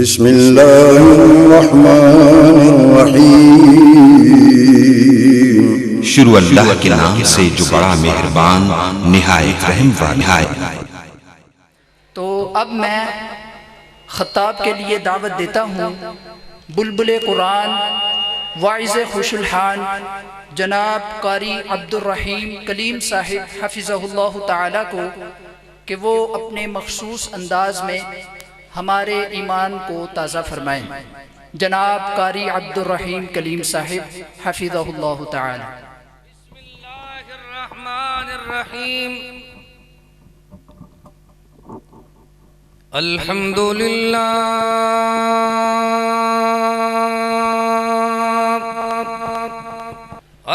बिस्मिल्लाहिर्रहमानिर्रहीम। शुरू अल्लाह के नाम से जो बड़ा मेहरबान निहायत रहम वाला है। तो अब मैं खताब के लिए दावत देता हूँ बुलबुल कुरान वाइज़ खुशुलहान जनाब कारी अब्दुर्रहीम कलीम साहिब हफिज़हुल्लाह ताला को कि वो अपने मखसूस अंदाज में हमारे ईमान को ताज़ा फरमाएँ। जनाब कारी अब्दुर्रहीम कलीम साहिब हफिज़हुल्लाह ताला। बिस्मिल्लाहिर्रहमानिर्रहीम। अल्हम्दुलिल्लाह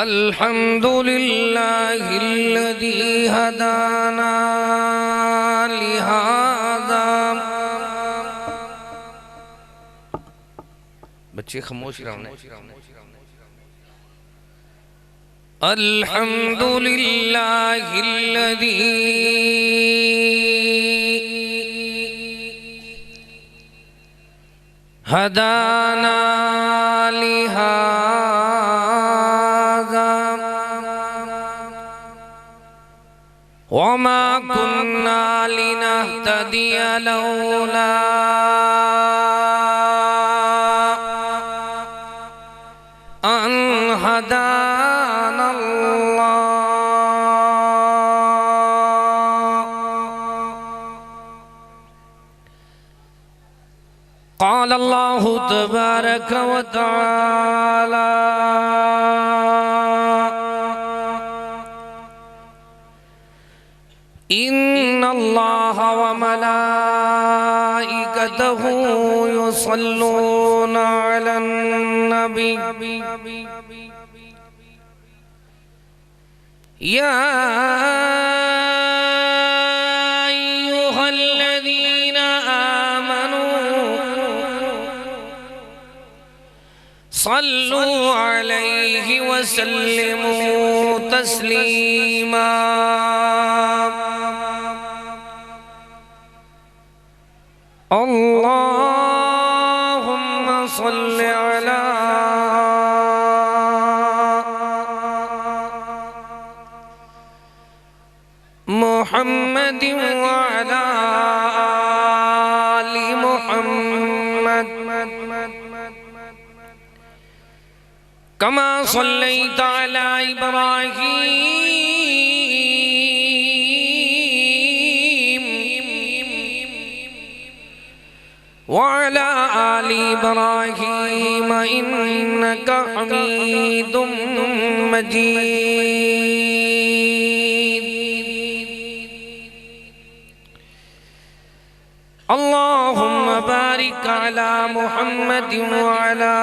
अल्हम्दुलिल्लाहिल्लज़ी हदाना लिहाज़ा। बच्चे खामोश रहो। अल्हम्दुलिल्लाहिल्लज़ी हदाना लिहाज़ा वमा कुन्ना लिनहतदिया लौला अन हदाना अल्लाह। क़ाल अल्लाहु तबारक व तआला इन्नल्लाह व मलाइकतहु युसल्लूना अलन नबी या अय्युहल्लज़ीना आमनू सल्लू अलैहि व सल्लिमू तस्लीमा। अल्लाहुम्मा सल्लि अला मुहम्मदिन व अला आलि मुहम्मद कमा सल्लैता अला इब्राहीम व अला आलि इब्राहीम इन्नका हमीदुम मजीद। अल्लाहुम्मा बारिक अला मुहम्मद व अला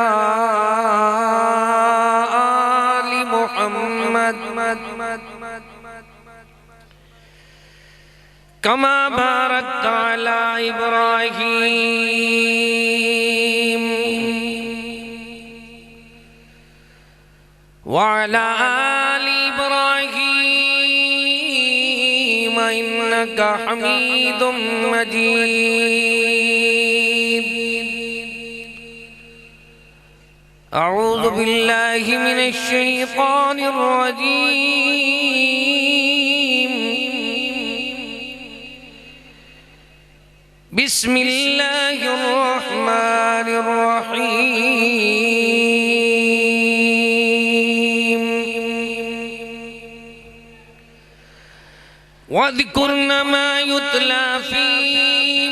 आलि मुहम्मद कमा बारकता अला इब्राहीम व अला आलि इब्राहीम इन्नका हमीदुम मजीद। अऊज़ु बिल्लाहि मिनश शैतानिर रजीम। बिस्मिल्लाहिर रहमानिर रहीम। वज़्कुरन मा युतला फी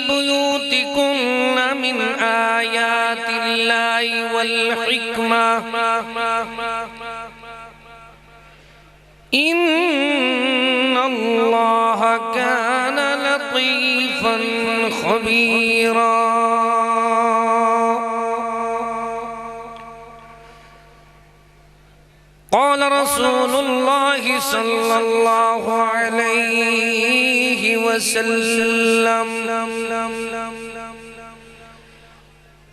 बुयूतिकुन्न मिन आयातिल्लाहि वल हिक्मा इन्नल्लाह कान लतीफन खबीरा। क़ाल रसूलुल्लाहि सल्लल्लाहु अलैहि वसल्लम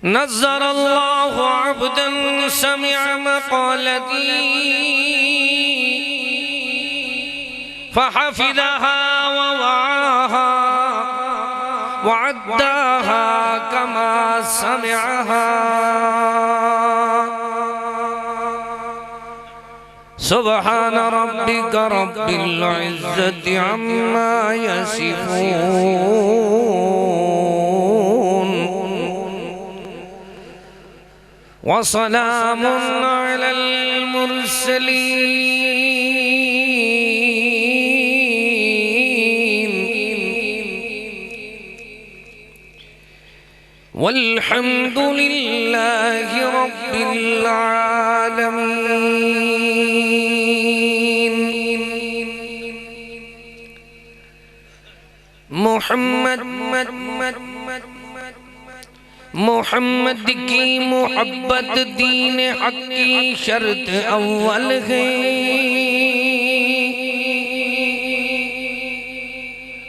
नज़्ज़रल्लाहु अब्दन समिअ मक़ालती फहफ़िज़हा व वअाहा वअद्द वअद्दाहा कमा समिअहा। सुब्हान रब्बिक रब्बिल इज्जति अम्मा यसिफून व सलामुन अलल मुरसलीन वल्हम्दुलिल्लाहि रब्बिल आलमीन। मोहम्मद की मोहब्बत दीन हक की शर्त अव्वल है।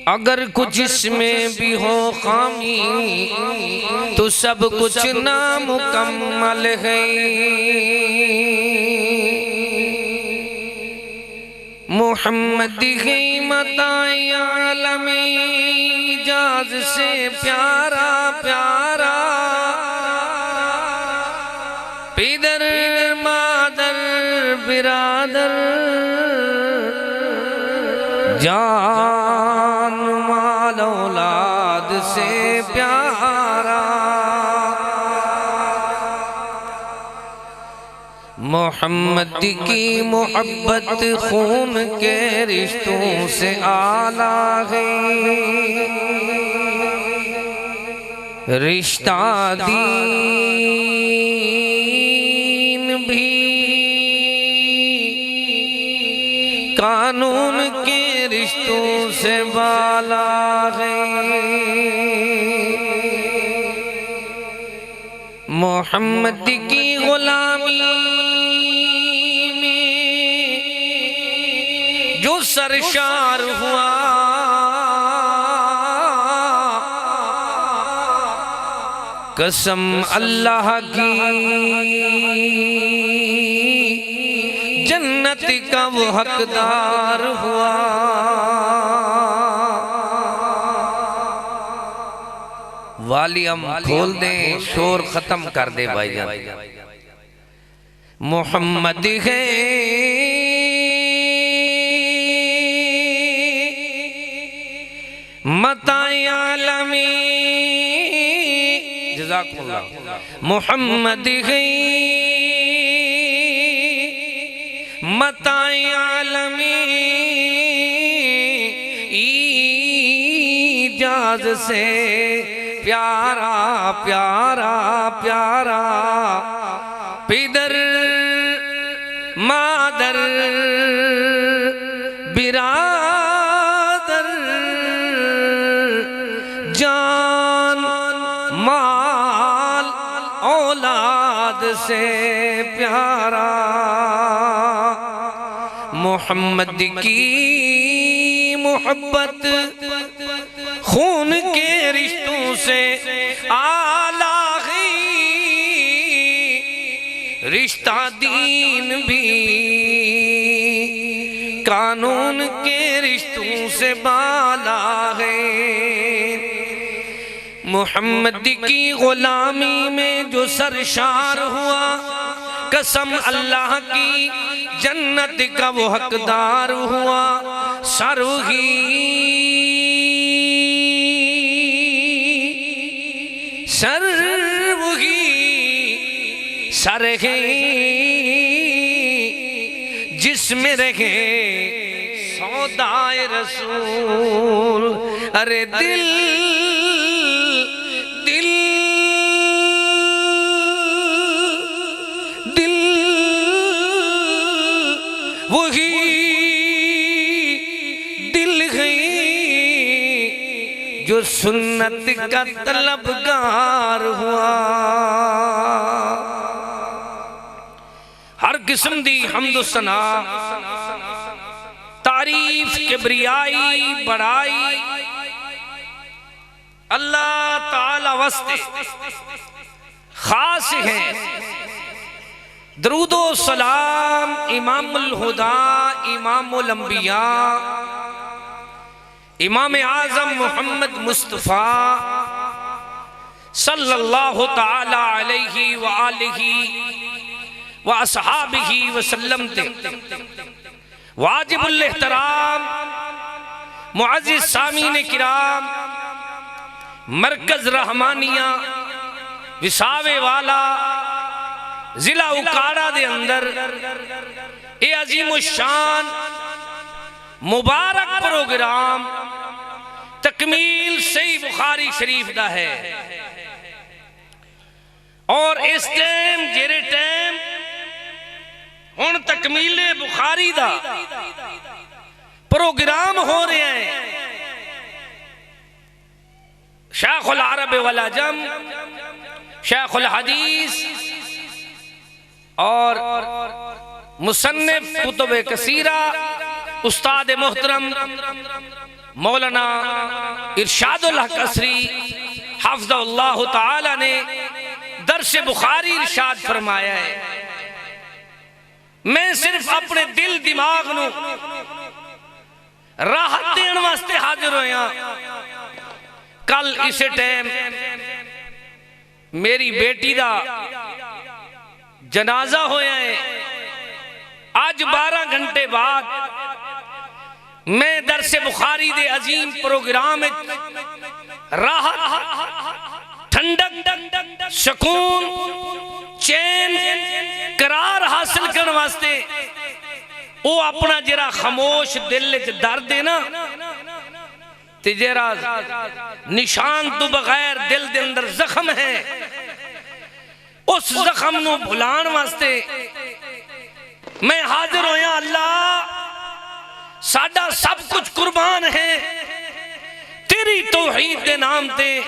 अगर कुछ इसमें भी हो खामी तो सब कुछ नामुकम्मल है। मोहम्मद है मताए आलमे इजाज से प्यारा प्यारा। पिदर मादर बिरादर जान माल औलाद से प्यारा। मोहम्मद की मोहब्बत खून के रिश्तों से आला है। रिश्ता दीन भी कानून के रिश्तों से बाला है। मोहम्मद की गुलामी में जो सरशार हुआ कसम अल्लाह की जन्नत का वो हकदार हुआ। वॉल्यूम खोल दें, शोर खत्म कर दे भाईजान। मोहम्मद है मताए आलमी। जज़ाकुमुल्लाह। मोहम्मद है मताए आलमी इजाज से प्यारा प्यारा प्यारा। पिदर मादर बिरादर जान माल औलाद से प्यारा। मोहम्मद की मोहब्बत खून के रिश्तों से आला है। रिश्ता दीन भी कानून के रिश्तों से बाला है। मोहम्मद की गुलामी में जो सरशार हुआ कसम अल्लाह की जन्नत का वो हकदार हुआ। सरही सरवही सरहे जिसमें रहे सौदाए रसूल। अरे दिल दिल दिल वही दिल है जो सुन्नत का तलबगार हुआ। हर किस्म दी हम्दो सना तारीफ किबरियाई बड़ाई अल्लाह ताला वास्ते खास है। दरूदो सलाम इमामुल हुदा इमामुल अंबिया इमाम आज़म मोहम्मद मुस्तफ़ा सल्लल्लाहु ताला अलैहि व आलिहि व अस्हाबिही वसल्लम ते वाजिबुल एहतराम मुअज़्ज़िज़ सामीन किराम, मरकज रहमानिया विसावे वाला जिला उकाड़ा दे अंदर ए अजीम शान मुबारक प्रोग्राम तकमील सही बुखारी शरीफ दा है। और इस टाइम जेरे टाइम हुण तकमीले बुखारी दा प्रोग्राम हो रहे हैं, शेखुल अरब वल अजम, शेखुल हदीस और मुसन्निफ कुतुब कसीरा उस्ताद मोहतरम मौलाना इरशादुल हक असरी हफ्ज़हुल्लाह ताला ने दर्स बुखारी इरशाद फरमाया है। मैं सिर्फ अपने दिल दिमाग नू राहत देने वास्ते हाजिर होया। कल इस टाइम मेरी बेटी दा जनाजा होया है। आज 12 घंटे बाद मैं दरस बुखारी दे अजीम प्रोग्राम राहत, ठंडक, सुकून, चैन, करार हासिल करने वास्ते वो अपना जरा खामोश दिल च दर्द है ना, ते जरा निशान तो बगैर दिल दे अंदर जख्म है, उस जख्म नू भुलान वास्ते मैं हाजिर होया। अल्लाह साडा सब कुछ कुर्बान है तेरी तौहीद दे नाम ते,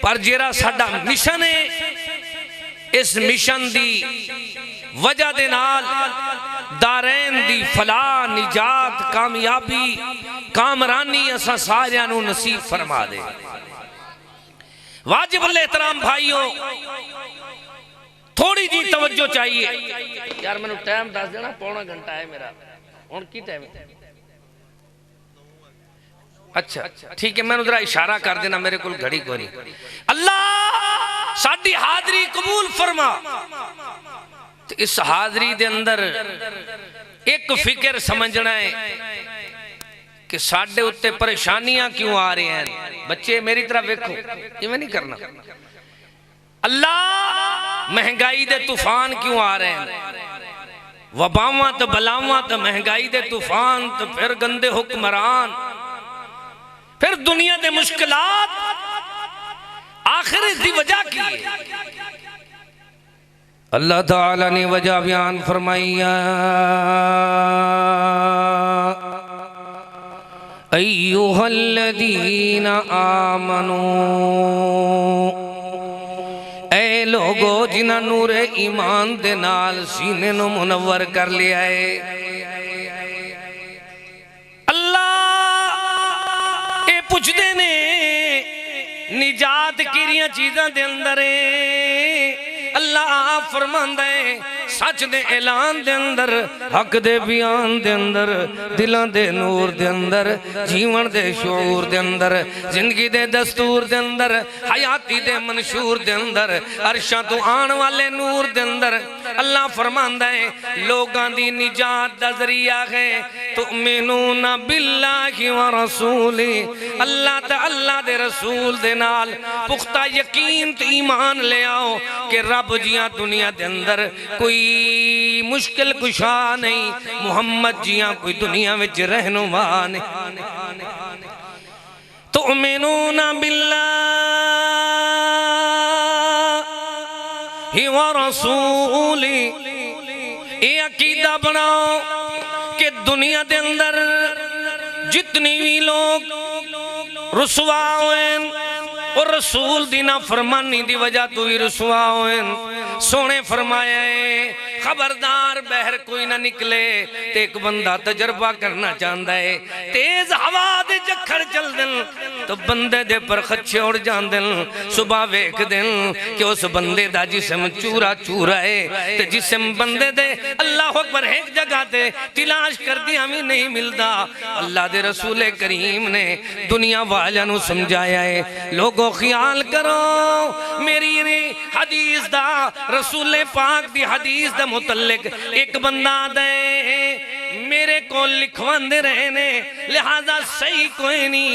पर जेरा साडा मिशन है इस मिशन दी वजह दे नाल दारैन दी फलाह, निजात, कामयाबी, कामरानी असा सारियां नू नसीब फरमा दे। वाजिबुल एहतराम भाइयों, थोड़ी जी तवज्जो चाहिए यार। मैंने टाइम दस देना, पौना घंटा है मेरा। हुण की टाइम है? अच्छा ठीक है, मैं जरा इशारा कर देना, मेरे को घड़ी कोई नहीं। अल्लाह साडी हाजरी कबूल फरमा। तो इस हाजरी दे अंदर एक फिक्र समझना है कि साडे उत्ते परेशानियां क्यों आ रही हैं। बच्चे मेरी तरफ देखो, इवें नहीं करना। अल्लाह महंगाई दे तूफान क्यों आ रहे हैं? वबावां तो बलावां तो महंगाई दे तूफान, तो फिर गंदे हुक्मरान, फिर दुनिया दे मुश्किलात, आखिर इसकी वजह की है? अल्लाह ताला ने वजह बयान फरमाइया, अय्युहल्लज़ीना आमनू, ऐ लोगो जिन्हां नूरे ईमान दे नाल सीने नू मुनव्वर कर लिया है। अल्लाह ये पुछदे ने निजात किरियां चीज़ां दे अंदर है। अल्लाह फरमांदा है सच दे ऐलान दे अंदर, हक दे बयान दे अंदर, दिलां दे नूर दे अंदर, जीवन दे शऊर दे अंदर, जिंदगी दे दस्तूर दे अंदर, हयाती दे मंशूर दे अंदर, अरशां तो आने वाले नूर दे अंदर अल्लाह फरमांदा है लोगां दी निजात दा जरिया है तुमिनूना बिल्लाहि व रसूली, अल्लाह ते अल्लाह दे रसूल दे नाल पुख्ता यकीन ते ईमान ले आओ कि रब जियां दुनिया दे अंदर कोई मुश्किल कुशा नहीं, मुहम्मद जियां कोई दुनिया विच रहनुमा नहीं। तुमिनूना बिल्लाहि व रसूली, ये अकीदा बनाओ कि दुनिया दे अंदर जितनी भी लोग रुसवा हुए और रसूल दी नाफरमानी दी वजह तो ही रुसवा हुए। सोने फरमाया है खबरदार बहर कोई ना निकले। ते एक बंदा तजर्बा करना चाहता है, तेज हवा दे जखड़ चल दिन तो बंदे दे पर खच्चे उड़ जाते हैं। सुबह वेख दिन कि उस बंदे दा जिस्म चूरा चूरा है, ते जिस्म बंदे दे अल्लाह अकबर एक जगह ते तलाश कर दिया भी नहीं मिलता। अल्लाह दे रसूल करीम ने दुनिया वालों समझाया है लोगों लोगों ख्याल करो मेरी हदीस दा रसूल पाक दी हदीस दा मुतल्लिक एक बंदा दे मेरे को लिखवांदे रहे ने लिहाजा सही कोई नहीं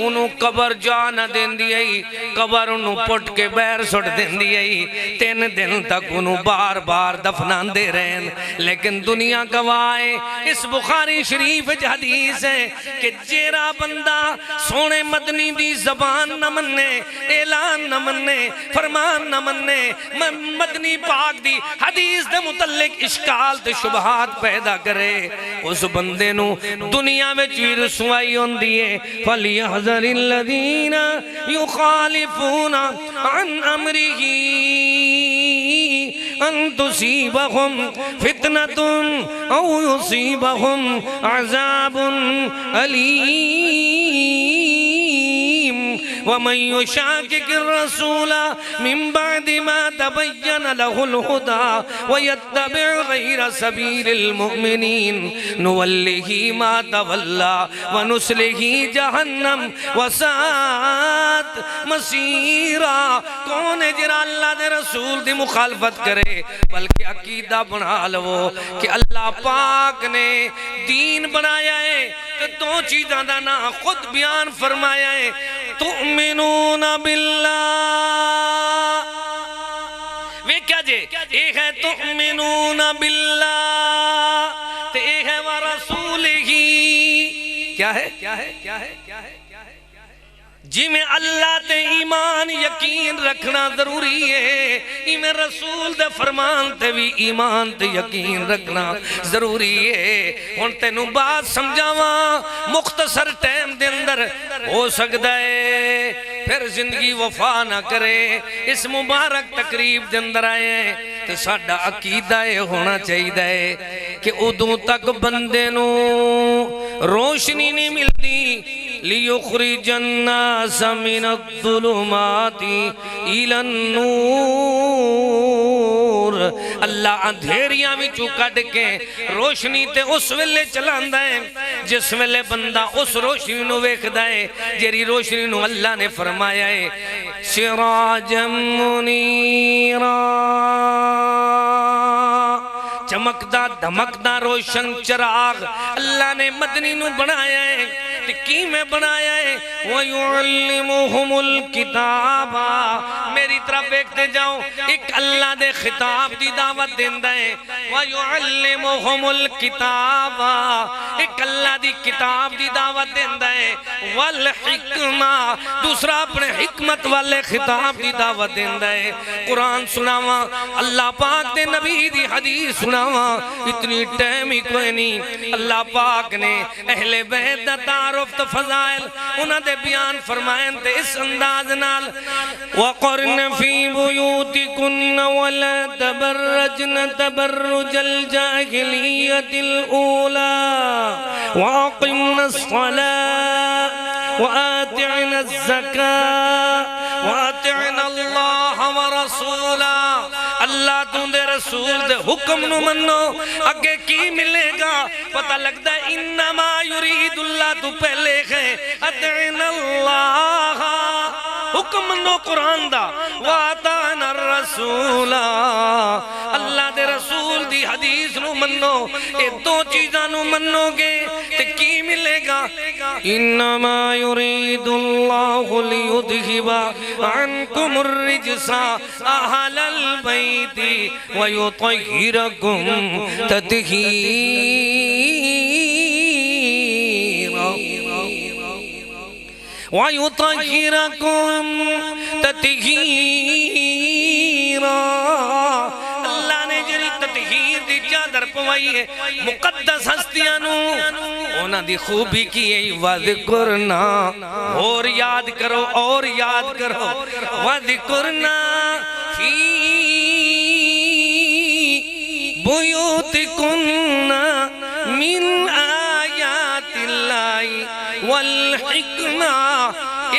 उन्हों कबर जा न देंदी आई कबर उन्हों पुट के बैर सुट देंदी आई 3 दिन तक उन्हों बार बार दफनांदे रहन लेकिन दुनिया गवाए इस बुखारी शरीफ च हदीस है कि जेरा बंदा सोने मदनी दी जबान न मन्ने ऐलान न मन्ने फरमान न मन्ने मदनी पाक दी हदीस दे मुतल्लिक इश्काल ते शुबहात पैदा करे उस बंदे नू दुनिया में भी रसवाई होंदी है फलियहज़रिल्लज़ीना युखालिफूना अन अमरिही अन तुसीबहुम फितनतुन औ युसीबहुम अज़ाबुन अलीम वमन युशाकिकिर रसूल मिन बअदि मा तबय्यन लहुल हुदा वयत्तबि गैर सबीलिल मुमिनीन नुवल्लिही मा तवल्ला वनुस्लिही जहन्नम वसात मसीरा। कौन है जिरा अल्लाह दे रसूल दी मुखालफत करे बल्कि अकीदा बना लो कि अल्लाह पाक ने दीन बनाया है तो 2 चीज़ों का ना खुद बयान फरमाया है तुमिनून बिल्लाह वे क्या जे एक है तुमिनून बिल्लाह ते एक है व रसूलिही क्या है क्या है क्या है क्या है जिमें अल्लाह ते ईमान यकीन रखना जरूरी है इमें रसूल दे फरमान ते भी ईमान ते यकीन रखना जरूरी है। हुण तेनू बात समझावा मुख्तसर टाइम दे अंदर हो सकता है फिर जिंदगी वफा ना करे इस मुबारक तकरीब दे अंदर आए तो साडा अकीदा होना चाहिए कि उदों तक बंदे नू रोशनी नहीं मिलती लियुखरिजन्नास मिनज़्ज़ुलुमाति इलन्नूर अल्लाह अंधेरियां विचों कढ के रोशनी ते उस वेले चलांदा है जिस वेले बंदा उस रोशनी नू वेखदा है जेरी रोशनी नू अल्लाह ने फरमाया है सिराजम मुनीरा चमकदा धमकदा रोशन चिराग अल्लाह ने मदनी नू बनाया है की में बनाया है वयुअल्लिमुहुमुल किताबा मेरी तरफ देखते जाओ एक अल्लाह दे खिताब दी दावत देंदा है वयुअल्लिमुहुमुल किताबा एक अल्लाह दी किताब दी दावत देंदा है वल हिकमा दूसरा अपने हिकमत वाले खिताब दी दावत देंदा है कुरान सुनावा अल्लाह पाक दे नबी दी हदीस सुनावा इतनी टाइम ही कोई नहीं अल्लाह पाक ने अहले बैत दा तारुफ तो फजाइल उन्होंने बयान फरमाएं ते इस अंदाज नाल वक़ुरन फी बुयूतिकुन्न वला तबर्रजन तबर्रुजल जाहिलियतिल ऊला वअक़िमनस सलात वआतिअनस ज़कात वअतिअनल्लाह व रसूला अल्लाह तुंदे रसूल दे हुक्म नु मन्नो अगे की मिलेगा पता लगता है इन्नमा युरीदुल्लाह तू पहले है अतिअनल्लाह हुक्म नो कुरान दा वाताना रसूला अल्लाह दे रसूल दी हदीस नु मन्नो ए 2 चीज़ां नु मन्नोगे ते की मिलेगा इन्नमा युरीदुल्लाहु लियुद्हिबा अन्कुमुर रिजसा अहलल बैति व युतहिरकुम तत्हीरा वयुतहिरकुम तत्हीरा अल्लाह ने जरी तत्हीर दी चादर पवाई है मुकद्दस हस्तियां नू उन्हां दी खूबी की है वज़कुरना और याद करो वज़कुरना फी बुयूतिकुन्ना मिन आयातिल्लाहि वल हिकमा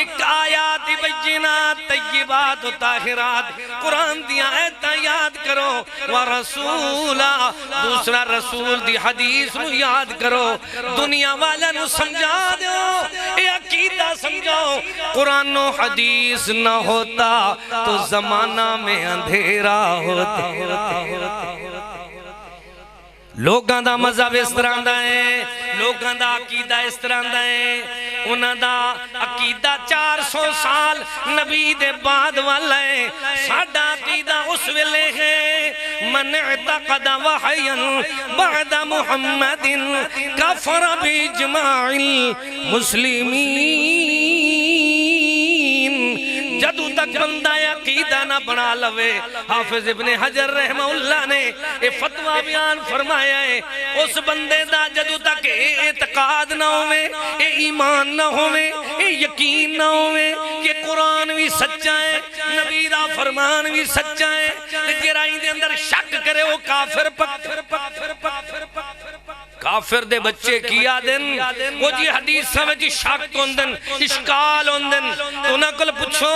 एक आयात बय्यिनात तय्यिबात ताहिरात कुरान दी आयतां याद करो व रसूला दूसरा रसूल दी हदीस नु याद करो दुनिया वाले नु समझा दो ए अकीदा समझाओ। कुरान और हदीस न होता तो जमाना में अंधेरा होता। लोगों का मजहब इस तरह का है, लोगों का अकीदा इस तरह का है। उन्हों का अकीदा 400 साल नबी दे बाद वाला है। साडा अकीदा उस वेले है मन इतक़द वहयन बाद मुहम्मदिन कफर बिइजमाइल मुस्लिमीन। जदू तक बंदा अकीदा ना बना लवे, हाफिज इब्ने हजर रहमहुल्लाह ने ये फतवा बयान फरमाया है, उस बंदे दा जदू तक एतकाद ना होवे, ये ईमान ना होवे, ये यकीन ना होवे कि कुरान भी सच्चा है, नबी दा फरमान भी सच्चा है, ते जेड़ा इहदे अंदर शक करे वो काफिर काफिर दे बच्चे की आदन वो जी हदीस में जी शक होंदन, इश्काल होंदन। तो उन्हां कोल पूछो,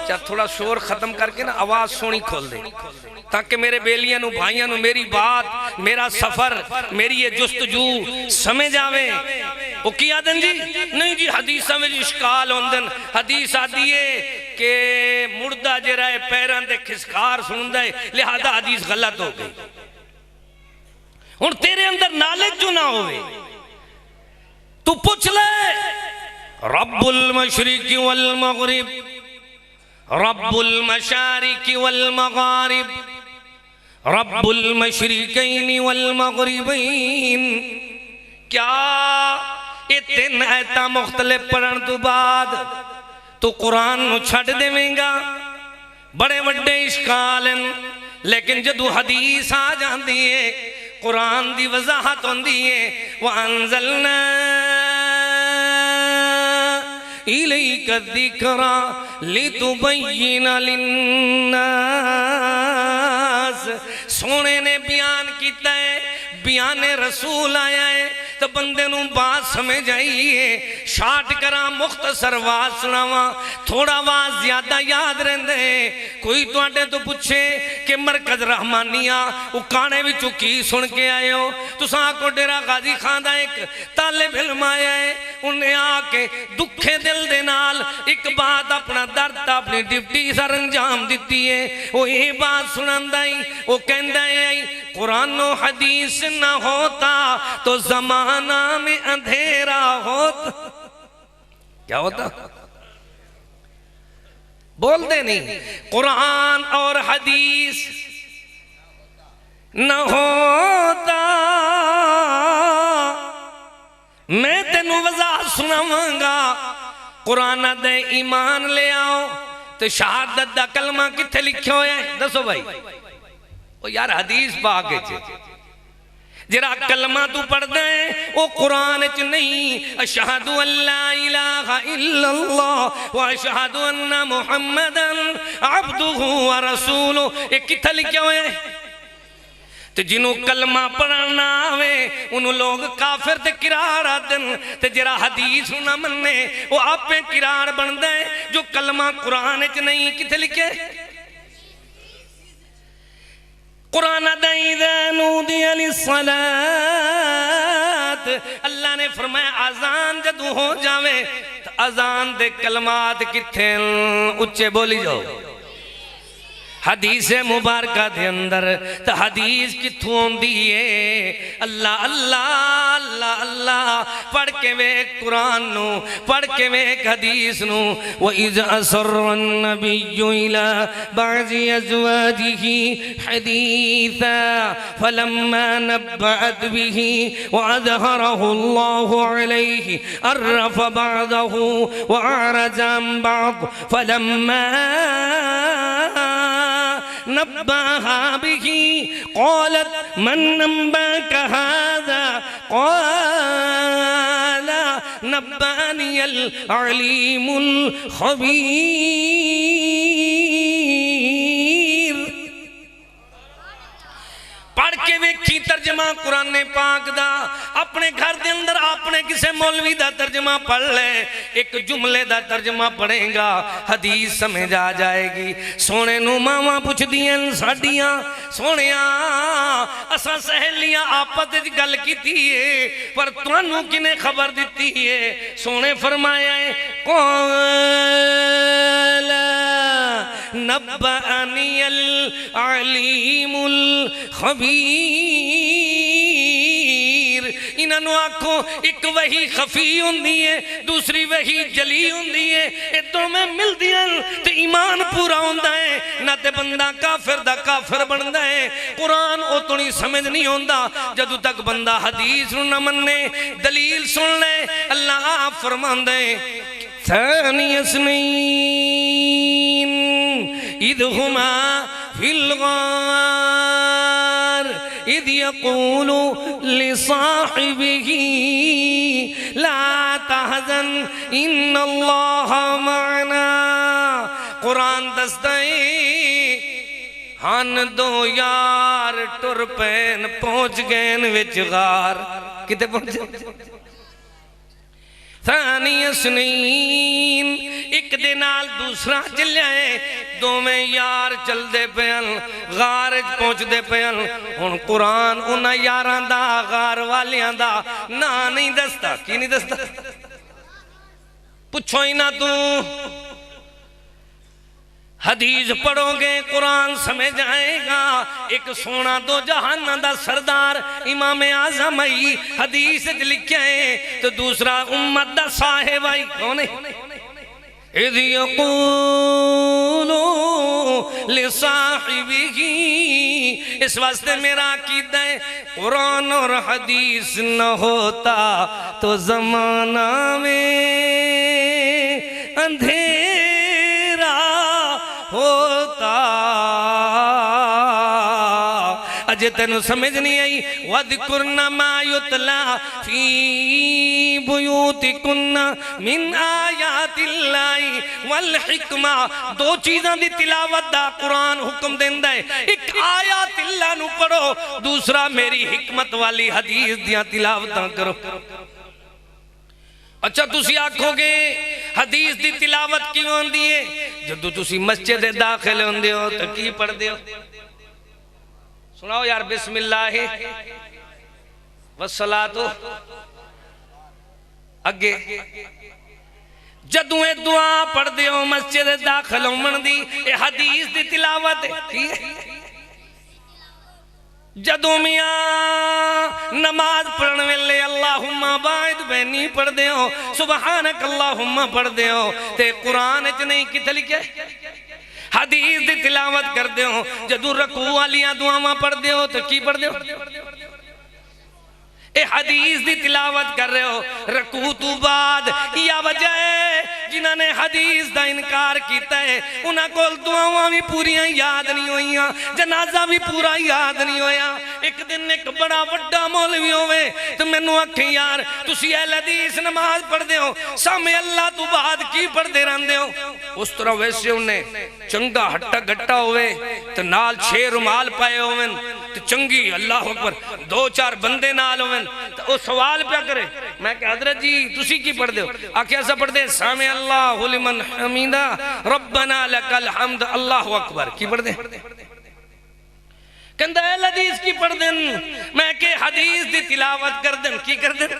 चल थोड़ा शोर खत्म करके ना आवाज सोनी खोल दे, ताकि मेरे बेलियां नु भाइयां नु मेरी बात, मेरा सफर, मेरी ये जुस्तजू समझ आवे। वो की आदन जी नहीं जी हदीस में जी इश्काल होंदन। हदीस आदी है कि मुर्दा जेरा है पैरां दे खिसकार सुनदा है, लिहाजा हदीस गलत हो गई। हुण तेरे अंदर नॉलेज जो ना होवे, तू पूछ ले रब्बुल मशरिक़ि वल मग़रिब, रब्बुल मशारिक़ि वल मग़ारिब, रब्बुल मशरिक़ैनि वल मग़रिबैन। क्या ये 3 आयतां मुख्तलिफ पढ़न तो बाद तू कुरान नूं छड्ड देवेंगा? बड़े वड्डे इश्काल हैं, लेकिन जदों हदीस आ जाती है, कुरान दी वजाहत होंदी है, व अंज़लना इलैका ज़िक्रा लितुबय्यिना लिन्नास। सोने ने बयान किया है, बयान रसूल आया है, तो बंदे नू बात समझ आई है। शार्ट करा मुख्तसर वाज सुनावा, थोड़ा वाज ज्यादा याद रहंदे। कोई तुहाडे तो पूछे कि मरकज रहमानिया उकाने विचों की सुन के आए हो? तुसां को डेरा गाजी खान दा एक तालिब इल्म आया है, उन्हें आके दुखे दिल दे नाल एक बात अपना दर्द अपनी डिप्टी सर अंजाम दिती है। वो ये बात सुनांदा ही, वो कहंदा है कुरान और हदीस ना होता तो जमाना में अंधेरा होता। क्या होता? बोलते नहीं। कुरान और हदीस न होता, मैं तेनू वजाहत सुनावांगा। कुरान दे ईमान ले आओ तो शहादत दा कलमा किथे लिखा होया है? दसो भाई। ओ यार हदीस पाक च जरा कलमा तू पढ़दा है वो कुरान च नहीं। अशहदु अल्ला इलाहा इल्लल्लाह व अशहदु अन्ना मुहम्मदन अब्दुहु व रसूलुहु, ये किथे लिखा होया है? तो जिन्हों कलमा पढ़ना आवे उन्हों लोग काफिर ते किरार आदन, ते जरा हदीस ना मन्ने वो आपे किरार बनता है। जो कलमा कुरान च नहीं, किथे लिखे? कुरान अल्लाह ने फरमाया आजान जदू हो जावे तो अजान दे कलमात किथे? उच्चे बोली जाओ। हदीस मुबारक दे अंदर तो हदीस किथों आंदी है? अल्लाह अल्लाह अल्लाह अल्लाह पढ़ के वे कुरान नु, पढ़ के वे हदीस नु। व इज़ असर्र नबिय्यु इला बाज़ि अज़वाजिही हदीसा फलम्मा नब्बअत बिही व अज़हरहु अल्लाहु अलैहि अर्रफ बअदहु व अरज़ अन बअद फलम्मा नब्बहा बिही क़ालत मन नब्बअका हाज़ा क़ाल नब्बअनियल अलीमुल खबीर। पढ़ के वेखी तर्जमा तर्जमा कुरान पाक दा अपने घर दे अंदर अपने किसी मौलवी दा तर्जमा पढ़ ले, एक जुमले दा तर्जमा पढ़ेगा हदीस समझ आ जाएगी। सोने नू मावां पुछदियां साडियां सोनिया असां सहेलियां आपस विच गल कीती है पर तुहानू किने खबर दिती है? सोने फरमाया है कौल नब्बअनियल अलीमुल खबीर। इन्होंने आखो एक वही खफी होंदी है दूसरी वही जली होंदी है, ये दोवें मिलदियां ते ईमान पूरा होंदा है, ना ते बंदा काफिर दा काफिर बनदा है। कुरान उतनी समझ नहीं होंदा जदों तक बंदा हदीस नूं ना मन्ने, दलील सुन ले। अल्लाह आप फरमांदा है थानी अस्नैन इद हुमा फिल गार इद यक़ूलु लिसाहिबिही ला तहज़न इन्नल्लाह मअना। कुरान दसदा है हन दो यार टुर पैन पहुंच गए विच गार। किते पहुंचे? थानी अस्नैन एक दे नाल दूसरा चलिया है, दोवें यार चलते पेन गार पहुंचते पेन। हुण कुरान उन्हां यारां दा गार वालियां दा ना नहीं दसदा। की नहीं दसदा? पुछो ही ना तू हदीस पढ़ोगे कुरान समझ आएगा। एक सोना दो जहाना दा सरदार इमाम आजम आई हदीस लिखा है, तो दूसरा उम्मत दा साहिब आई कौन है? इद यक़ूलु लिसाहिबिही। इस वास्ते मेरा अकीदा है कुरान और हदीस न होता तो जमाना में अंधेरा होता। अजे तेन समझ नहीं आई? वज़कुरना मा युतला फी बुयूतिकुन्ना मिन आयातिल्लाहि वल हिकमा। दो चीज़ां दी तिलावत दा कुरान हुक्म देंदा है, एक आयातिल्लाह नू पढ़ो, दूसरा मेरी हिकमत वाली हदीस दियां तिलावतां करो। अच्छा तुसी आखोगे हदीस दी तिलावत क्यों होंदी है? जदों तुसी मस्जिद दे दाखिल होंदे हो तो की पढ़दे हो? सुनाओ यार बिस्मिल्लाह वस्सलातु अगे। जदों ये दुआ पढ़दे हो मस्जिद दाखिल होमण दी, ये हदीस दी तिलावत है। जदों मियां नमाज पढ़ने वेले अल्लाहुम्मा बाइद बैनी पढ़दे हो, सुबहानक अल्लाहुम्मा पढ़दे हो, ते कुरान च नहीं किथे लिखे हदीस दी तिलावत करदे हो। जदों रकू वालियां दुआवां पढ़दे हो तो की पढ़दे हो? ए हदीस दी तिलावत कर रहे हो। रकू तो बाद या वजह है जिन्होंने हदीस दा इनकार किया है उन्हां कोल दुआवां भी पूरियां याद नहीं होईयां, जनाजा भी पूरा याद नहीं होया। एक दिन एक बड़ा वड्डा मौलवी होवे तो मैनू आखे यार तुसी अहले हदीस नमाज पढ़दे हो, सामे अल्लाह तो बाद की पढ़दे रहंदे हो? उस तरह वैसे उन्हें चंगा हट्टा गट्टा होवे तो नाल 6 रुमाल पाए होवन तो चंगी अल्लाह अकबर 2-4 बंदे नाल होवन तो वो सवाल क्या करे। मैं कहा हजरत जी तुसी की पढ़दे हो? आखे ऐसा पढ़दे सामे अल्लाहु लिमन हमीदा रब्बना लकल हम्द अल्लाहु अकबर। की पढ़दे? कहंदा है हदीस की पढ़दे। मैं के हदीस दी तिलावत कर देन की कर देन?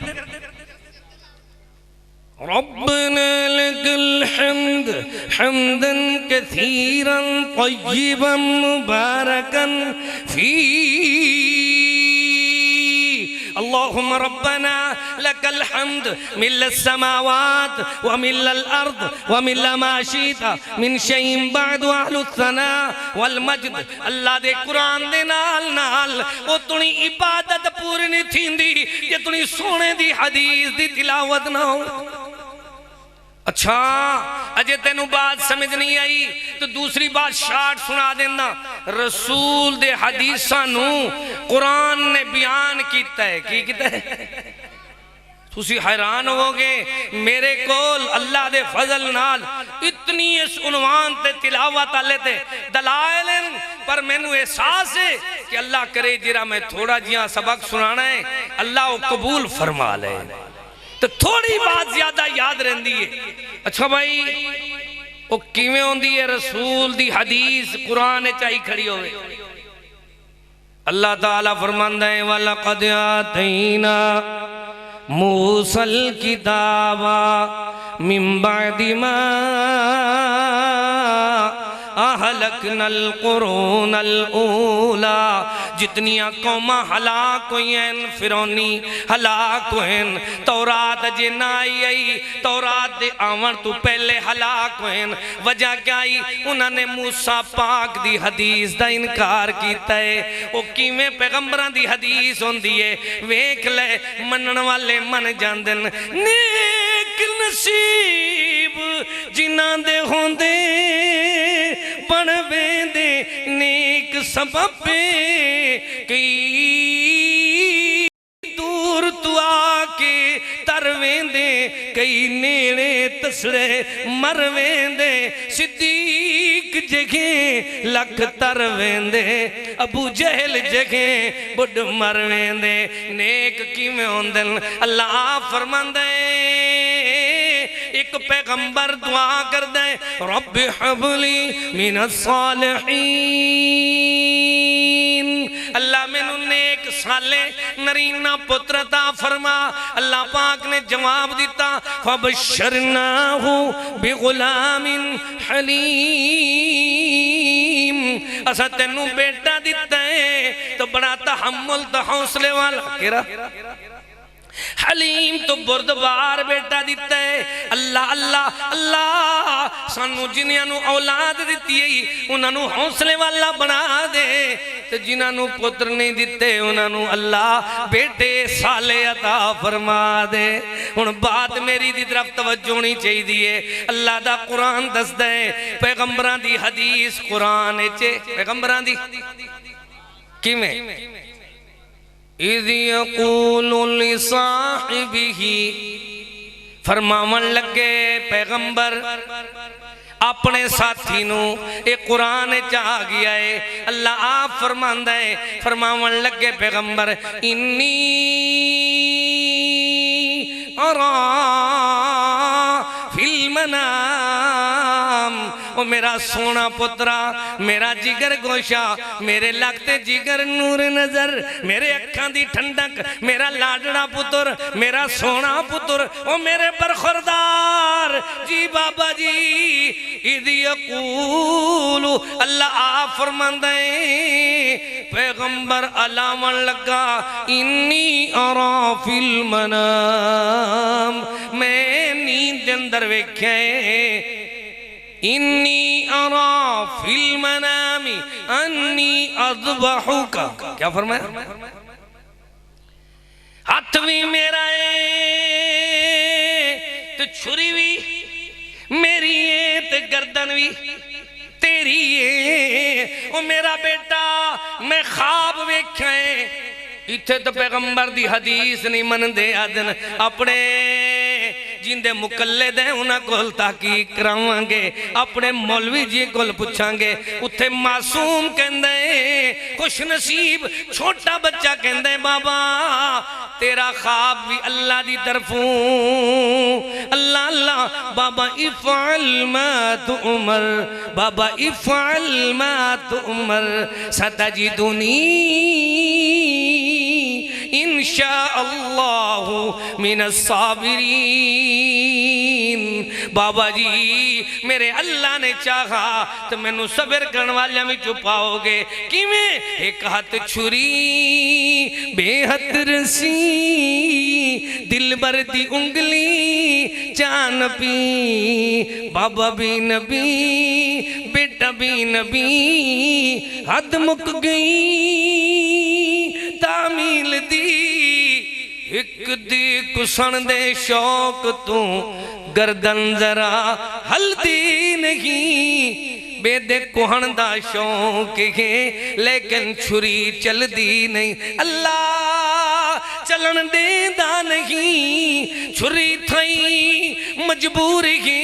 रब्बना लकल हम्द हम्दन कसीरन तय्यिबन मुबारकन फी। अल्लाहुम्मा रब्बना लकल हम्द मिल्ल समावात व मिल्ल अर्द व मिल्ल मा शीता मिन शैइन बअदु अहलु सना वल मजद। अल्लाह दे कुरान दे नाल नाल ओ तुनी इबादत पूरी नहीं थींदी जे तुनी सोने दी हदीस दी तिलावत ना हो। अच्छा अजे तेनू बात समझ नहीं आई तो दूसरी बात शार्ट सुना देना। रसूल दे हदीसां नू कुरान ने बयान कीता है। की कीता है? तुसी हैरान होगे मेरे कोल अल्लाह दे फजल नाल इतनी इस उन्वान ते तिलावत आले ते दलाइल पर मैनू एहसास है कि अल्लाह करे जिरा मैं थोड़ा जिहा सबक सुनाना है अल्लाह वो कबूल फरमा ले तो थोड़ी बात ज्यादा याद रहती है। अच्छा भाई वो किवें होंदी है रसूल दी हदीस कुरान च आई खड़ी होवे। अल्लाह ताला फरमांदा है वलक़द आतैना मूसल किताबा मिन बअदि मा अहलकनल कुरूनल ऊला। जितनियां कौमां हलाक हुईं फिरौनी हलाक हुईं तौरात जे ना आई तौरात दे आवन तो पहले हलाक हुईं। वजह क्या आई उन्होंने मूसा पाक दी हदीस दा इनकार कीता है। वो किवें पैगंबरां दी हदीस होंदी है वेख ले मनन वाले मन जांदे नेक नसीब जिन्हां दे होंदे बन वेंदे नेक सबब कई दूर तू आके तर वेंदे कई नेड़े तसड़े मर वेंदे सिद्दीक जगह लख तर वेंदे अबू जहल जगह बुढ़ मर वेंदे। नेक किवें होंदे अल्लाह फरमांदा एक पैगंबर दुआ करदा है रब्बि हबली मिनस सालिहीन। अल्लाह मैनू नेक साले नरीना पुत्र अता फरमा। अल्लाह पाक ने जवाब दिता फबशरनाहु बिगुलामिन हलीम। असा तेनू बेटा दिता है तो बड़ा तहम्मुल तो हौसले वाला केरा हलीम तो बुरदबार बेटा दिता है। अल्लाह अल्लाह अल्लाह सानू जिन्हां औलाद दिती है उन्होंने हौसले वाला बना दे तो जिन्होंने पुत्र नहीं दिते उन्होंने अल्लाह बेटे साले अता फरमा दे। हुण बात मेरी दी तरफ तवज्जो होनी चाहिए। अल्लाह दा कुरान दसदा है पैगंबरां दी हदीस कुरान च पैगंबरां दी किवें इज़ यक़ूलु लिसाहिबिही फरमावन लगे पैगंबर अपने साथी नू एक कुरान च आ गया है। अल्लाह आप फरमांदा है फरमावन लगे पैगंबर इन्नी अरा फिल मनाम। ओ मेरा सोना पुत्रा मेरा जिगर गोशा मेरे लगते जिगर नूर नजर मेरे अखां दी ठंडक मेरा लाडड़ा पुत्र मेरा सोना पुत्र ओ मेरे बरखुरदार जी बाबा जी इज़ यक़ूलु अल्लाह आप फरमांदा है पैगंबर अलावन लगा इन्नी अरा फिल मनाम मैं नींद दे अंदर वेख्या इन्नी अरा फिल मनामी अन्नी अज़बहुका। क्या फरमाया हाथ भी मेरा है तो छुरी भी मेरी है तो गर्दन भी तेरी है। ओ मेरा बेटा मैं ख्वाब वेख्या है इत्थे तो पैगंबर दी हदीस नहीं मनदे आदन अपने जिंदे मुकल्लिद हैं उन्हां कोल तहकीक करावांगे अपने मौलवी जी कोल पुछांगे उत्थे मासूम कहंदा है खुश नसीब छोटा बच्चा कहंदा है बाबा तेरा ख्वाब भी अल्लाह दी तरफों अल्लाह अल्लाह बाबा इफ़अल मा तुअमर बाबा इफ़अल मा तुअमर सतजिदुनी इंशाअल्लाह मिनस साबिरीन। बाबा जी मेरे अल्लाह ने चाहा तो मैनू सबर करने वाले में छुपाओगे किवें एक हाथ छुरी बेहद रसी दिल भर दी उंगली चान पी बाबा भी नबी बेटा भी नबी हद मुक गई तामील दी एक दी कुसन दे शौक तू गर्दन जरा हल्दी नहीं बेदे कुहन दा शौक है लेकिन छुरी चलदी नहीं। अल्लाह चलन देंदा नहीं, छुरी थई मजबूर ही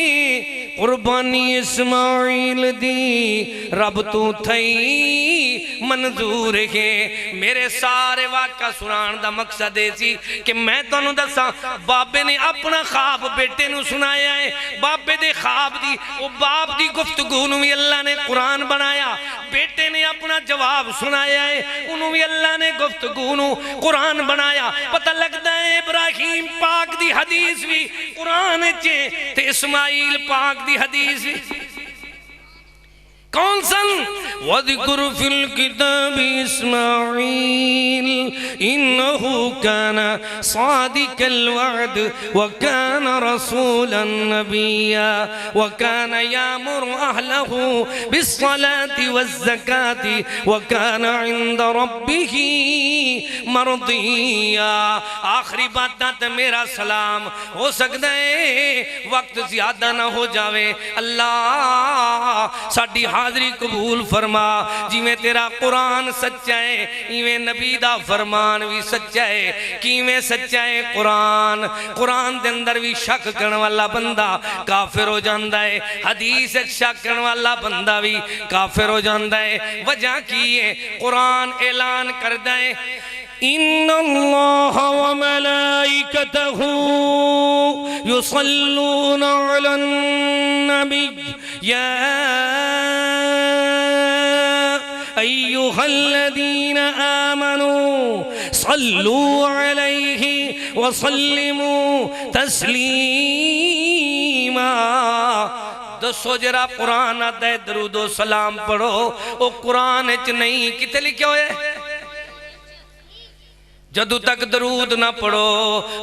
कुर्बानी इस्माइल दी रब तू थई मंजूर है। मेरे सारे वाक़ा सुनान दा मकसद ये सी कि मैं तुहानू दसा बाबे ने अपना ख्वाब बेटे नू सुनाया है। बाबे दे ख्वाब दी वो बाप दी गुफ्तगू नू भी अल्लाह ने कुरान बनाया, बेटे ने अपना जवाब सुनाया है, उन्होंने भी अल्लाह ने गुफ्तगू नू कुरान बनाया। पता लगता है इब्राहिम पाक दी हदीस भी कुरान च ते इस्माइल पाक दी हदीस भी कौन सन? वज़कुर फिल किताबि इस्माइल इन्नहु काना सादिकल वअद व काना रसूलन नबिय्या व काना यामुरु अहलहु बिस्सलाति वज़्ज़काति व काना इंदा रब्बिही मर्दिया। आखिरी बात तो मेरा सलाम हो सकता है वक्त ज्यादा ना हो जावे। अल्लाह साडी हाजरी कबूल फरमा। जिवें तेरा कुरान सच्चा है इवें नबी दा फरमान भी सच्चा है। किवें सच्चा है कुरान? कुरान दे अंदर भी शक करने वाला बंदा काफिर हो जाता है, हदीस शक करने वाला बंदा भी काफिर हो जाता है। वजह की है? कुरान ऐलान करदा है इन्नल्लाह व मलाइकतहु युसल्लूना अलन नबी या अय्युहल्लज़ीना आमनू सल्लू अलैहि व सल्लिमू तस्लीमा। दसो जरा कुरान आता है दरूदो सलाम पढ़ो, वो कुरान च नहीं किते लिखे हुए? जदों तक दरूद ना पढ़ो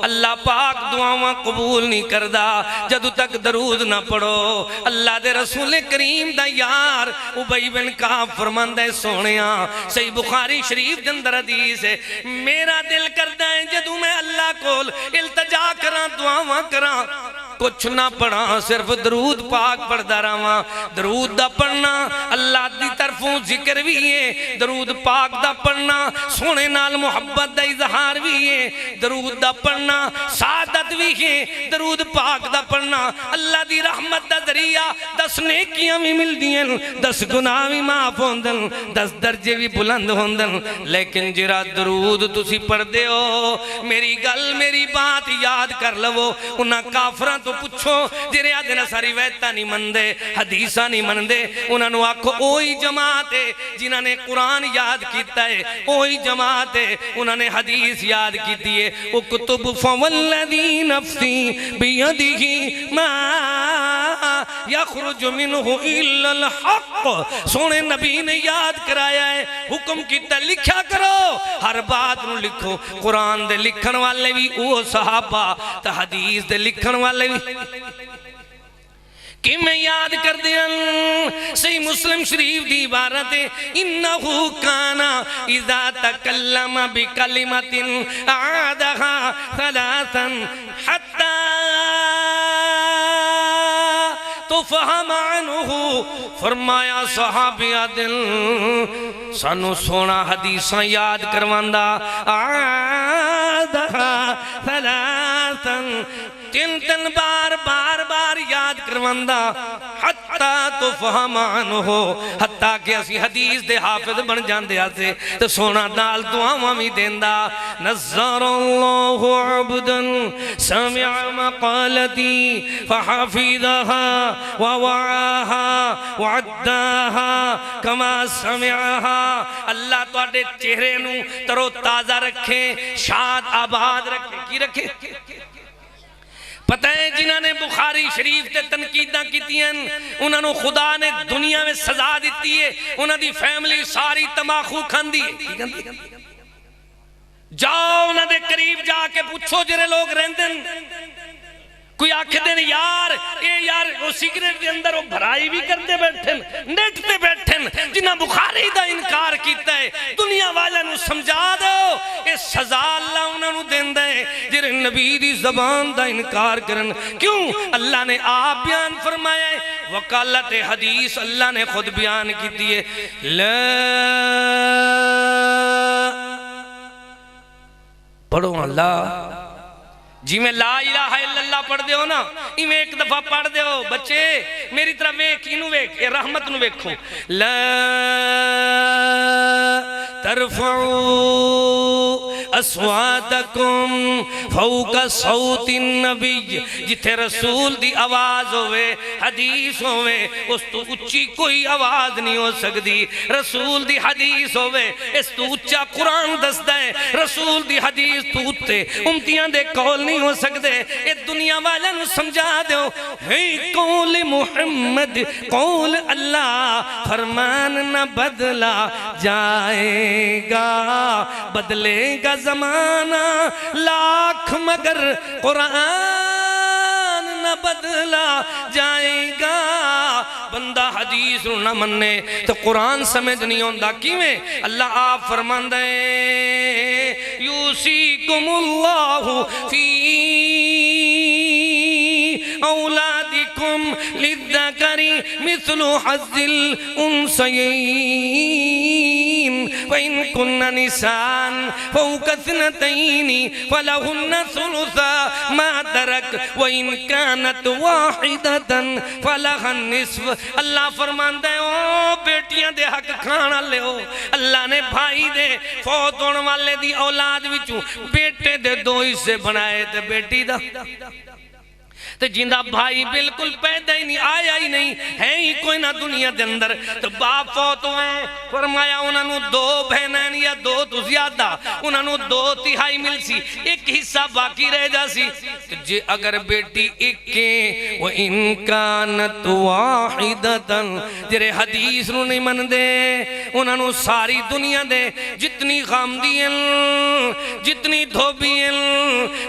अल्लाह पाक दुआवां कबूल नहीं करदा। जदों तक दरूद ना पढ़ो अल्लाह दे रसूल करीम दा यार उबई बिन काब फरमांदा है सोनिया, सही बुखारी शरीफ दे अंदर हदीस है, मेरा दिल करदा है जदों मैं अल्लाह कोल इल्तिजा करां दुआवां करां कुछ ना पढ़ा सिर्फ दरूद पाक पढ़दा रहां। दरूद दा पढ़ना अल्लाह दी तरफों जिक्र भी है, दरूद पाक दा पढ़ना सोने नाल मुहब्बत दा इजहार भी है, दरूद दा पढ़ना सादत भी है, दरूद पाक दा पढ़ना अल्लाह दी रहमत दा जरिया, 10 नेकियां भी मिलदियां, 10 गुनाह भी माफ होंदन, 10 दर्जे भी बुलंद होंदन। लेकिन जिरा दरूद तुसी पढ़दे हो, मेरी गल मेरी बात याद कर लवो, उन्हां काफरां तो पुछो जिहड़े आदे ना सारी वैता नहीं मनदे, हदीसां नहीं मनदे, उन्हां नूं आखो ओही जमात है जिन्हां ने कुरान याद कीता है, ओही जमात है उन्हां ने हदीस याद कीती है। उक्तुब फवल्लज़ी नफ्सी बियदिही मा यखरुजु मिनहु इल्लल हक़। सोने नबी ने याद कराया है, हुक्म कीता लिखा करो, हर बात नूं लिखो। कुरान दे लिखण वाले भी वो सहाबा ते हदीस दे लिखण वाले भी कि मैं याद कर दिया। सही मुस्लिम शरीफ दी इबारत है इन्नहु काना इज़ा तकल्लमा बिकलिमतिन आदहा सलासन हत्ता तो फहमानुहु। फरमाया सहाबिया दिल सानू सोना हदीसां याद करवांदा आदहा सलासन 3 बार याद करवांदा हत्ता तो फहमान हो, हत्ता कि असी हदीस दे हाफिज बन जांदे आसे ते सोना नाल दुआवां भी देंदा। नज़्ज़रल्लाहु अब्दन समिअ मक़ालती फहफ़िज़हा व वआहा व अद्दाहा कमा समिअहा। अल्लाह तुहाडे चेहरे नूं तरो ताज़ा रखे, शाद आबाद रखे। की रखे? पता है जिन्होंने बुखारी शरीफ ते तनकीदा कीतियां उन्होंने खुदा ने दुनिया में सजा दी है, उन्होंने फैमिली सारी तमाकू खांदी है। जाओ उन्होंने करीब जाके पूछो जिहड़े लोग रहंदे कोई आखदे ने यार ये यार वो सिगरेट के अंदर वो भराई भी करते बैठे नेटते बैठे जिन्हें बुखारी का इनकार किया है। दुनिया वालों को समझा दो ये सजा अल्लाह उन्होंने देंदा है जिहड़े नबी दी ज़बान का इनकार करन। क्यों? अल्लाह ने आप बयान फरमाया है, वकालत हदीस अल्लाह ने खुद बयान की है। पढ़ो अल्लाह जिमें ला इलाहा इल्लल्लाह पढ़ दो ना इवें एक दफा पढ़ दो बच्चे मेरी तरह वेख इनू वेख ए रहमत नु वेखो ला तरफऊ अस्वातकुम फौका सौतिन नबी जिथे रसूल दी आवाज होवे हदीस होवे उस तो उच्ची कोई आवाज नहीं हो सकती। रसूल दी हदीस होवे इस तो उच्चा कुरान दसदा है। रसूल दी हदीस तो उत्ते उम्मतियां दे कौल नहीं हो सकते। ये दुनिया वाले नु समझा दो है कौल मुहम्मद कौल अल्लाह फरमान न बदला जाएगा बदलेगा जमाना लाख मगर कुरान न बदला जाएगा। बंदा हदीस न मन्ने तो कुरान समझ नहीं आता किवें। अल्लाह आप फरमांदा है यूसीकुमुल्लाहु फी औलादिकुम लिद्दकरी मिस्लु हज़्ज़िल उन्सयैन फ़इन कुन्ना निसान फ़ौका इस्नतैनि फ़लहुन्ना सुलुसा मा तरक व इन कानत वाहिदतन फ़लहन निस्फ़। अल्लाह फरमांदा है ओ बेटियां दे हक खाना लियो। अल्लाह ने भाई दे फौत होने वाले दी औलाद विचों बेटे दे दो हिस्से बनाए ते बेटी दा तो जिंदा भाई बिल्कुल पैदा ही नहीं आया ही नहीं है ही कोई ना दुनिया के अंदर तो बाप फौत हुए फरमाया उन्होंने दो बहन या दो तो ज्यादा उन्होंने 2/3 मिल सी एक हिस्सा बाकी रह जा सी। तो जे अगर बेटी एक वो इनकानत वाहिदतन जेरे हदीस नु नहीं मनदे उन्होंने सारी दुनिया दे जितनी खामदियन जितनी धोबियन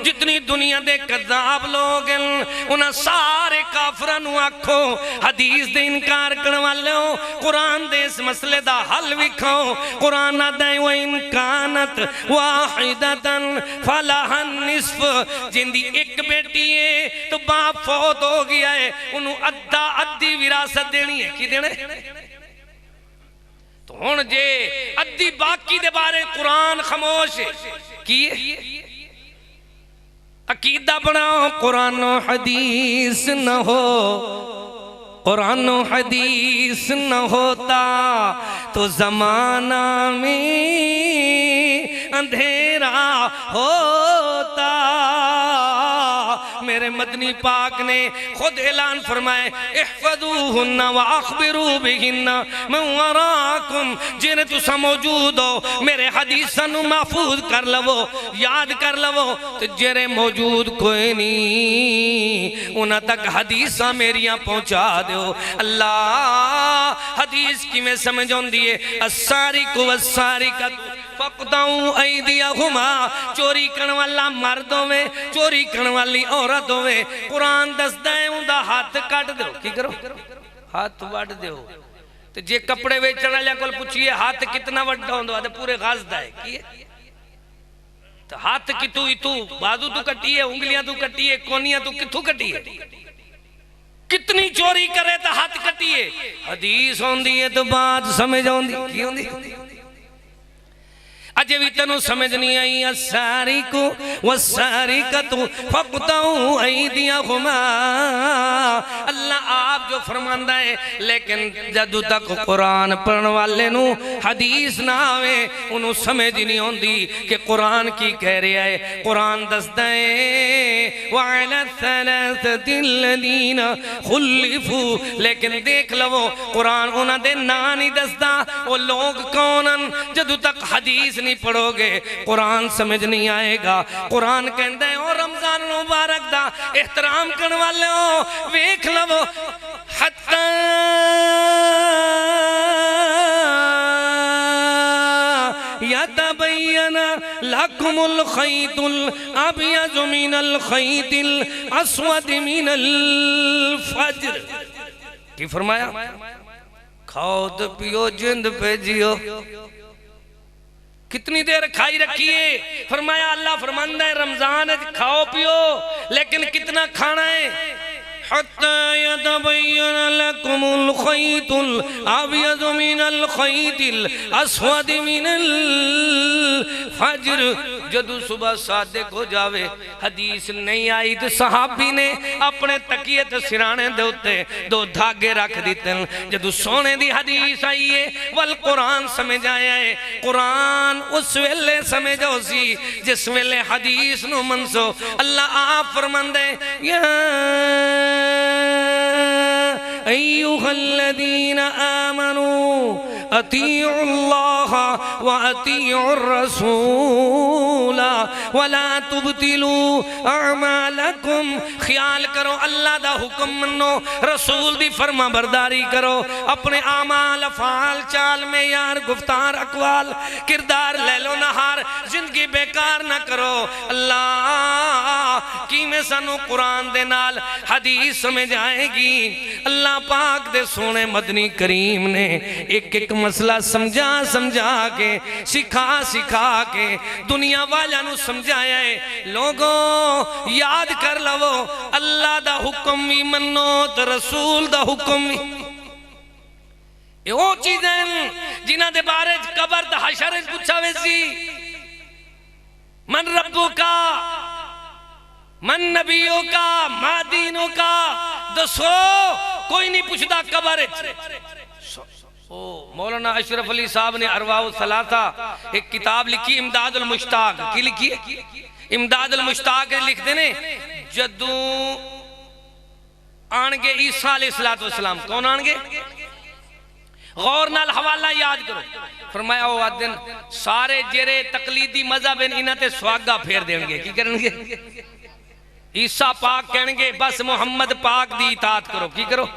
जितनी दुनिया दे कज़ाब लोग उन्हें सारे काफरां नूं आखो हदीस दे इनकार करने वाले हो कुरान दे इस मसले दा हल विखाओ। कुरान आदा है व इनकानत वाहिदतन फलहन निस्फ जिंदी एक बेटी है तो बाप फौत हो गया है उन्होंने अद्धा अद्धी विरासत देनी है की देने। तो हुण जे अद्धी बाकी दे बारे कुरान खामोश है की अकीदा बनाओ कुरान हदीस न हो कुरान हदीस न होता तो जमाना में अंधेरा होता। मेरे मदनी पाक ने खुद ऐलान फरमाए इहफज़ूहुन्ना व अख़बिरू बिहिन्ना मिन वराकुम जिन्हें तुसा मौजूद हो मेरे हदीसां नूं महफूज कर लवो याद कर लवो तो जेरे मौजूद कोई नहीं उन्हां तक हदीसां मेरियां पहुंचा दो। अल्लाह हदीस किवें समझ आउंदी है अस्सारिकु वस्सारिकतु फक़्तऊ ऐदियहुमा चोरी करने वाला मर्द होवे चोरी करने वाली औरत होवे कुरान दसदा है उनका हाथ कट दो की करो हाथ वड दो। तो जे कपड़े बेचने वाले को पूछिए हाथ कितना वड्डा होंदा तो पूरे गज़दा है की तो हाथ कितू इतू बाजू तू कटी है उंगलियां तू कटी है कोनियां तू कितू कटी है कितनी चोरी करे तो हाथ कटी है। हदीस होंदी है तो बात समझ आउंदी की होंदी अजे भी तेनू समझ नहीं आई अस्सारिकु वस्सारिकतु फक़्तऊ ऐदियहुमा। अल्लाह आप जो फरमांदा है लेकिन जदों तक कुरान पढ़ने वाले नू हदीस ना आवे उन्होंने समझ ही नहीं आती कि कुरान की कह रहा है। कुरान दसदा है वअला सलासतिल्लज़ीना खुल्लिफू लेकिन देख लवो कुरान उन्हां दे नां नहीं दसदा वो लोग कौन जदों तक हदीस नहीं पढ़ोगे कुरान समझ नहीं आएगा। कुरान कहता है और रमजान मुबारक दा एहतराम करने वाले हो वेख लवो हत्ता यतबय्यना लकुमुल खैतुल अबयज़ु मिनल खैतिल अस्वद मिनल फज्र की फरमाया खाओ तो पियो जिंद पे जियो। कितनी देर खाई रखिए फरमाया अल्लाह फरमांदा है रमजान खाओ पियो लेकिन कितना खाना है हत्ता यतबय्यन लकुमुल खैतुल अब्यद मिनल खैतिल अस्वद मिनल फज्र। जदू सुबह सादिक हो जावे, हदीस नहीं आई तो सहाबी ने अपने तकिए ते सिराने दे उत्ते दो धागे रख दिते। जदू सोने दी हदीस आई है, वल कुरान समझ आया है। कुरान उस वेले समझो सी जिस वेले हदीस नु मनसो। अल्लाह आप फरमांदे या अय्युहल्लज़ीना आमनू अतीउल्लाह व अतीउर रसूला वला तुबतिलू अमालकुम। ख्याल करो, अल्लाह दा हुक्म मनो, रसूल दी फरमा बरदारी करो। अपने आमाल अफाल चाल में यार गुफ्तार अकवाल किरदार ले लो नहार, जिंदगी बेकार ना करो। अल्लाह की में सानू कुरान दे नाल हदीस समझ आएगी। अल्लाह पाक दे सोने मदनी करीम ने एक एक मसला समझा समझा के सिखा सिखा के दुनिया वाला नू समझाया है। लोगों याद कर लवो, अल्लाह दा हुक्म भी मनो तो रसूल दा हुक्म भी। वो चीजें जिन्हां दे बारे कबर दा हशर पूछा वे सी, मन रब्बू का, मन नबियों का, मादीनों का, दसो कोई नहीं पूछता कबर। ओ मौलाना अशरफ अली साहब ने अरवाउ सलासा एक किताब लिखी, इमदादुल मुश्ताक की लिखी। इमदादुल मुश्ताक लिखते ने जदू आनगे ईसा अलैहिस्सलातु वस्सलाम, कौन आनगे? गौर नाल हवाला याद करो। फरमाया ओ दिन सारे जेरे तकलीदी मजहब इन्हां ते सुहागा फेर देंगे। की करेंगे? ईसा पाक कहणगे बस मुहम्मद पाक दी इताअत करो। की करो?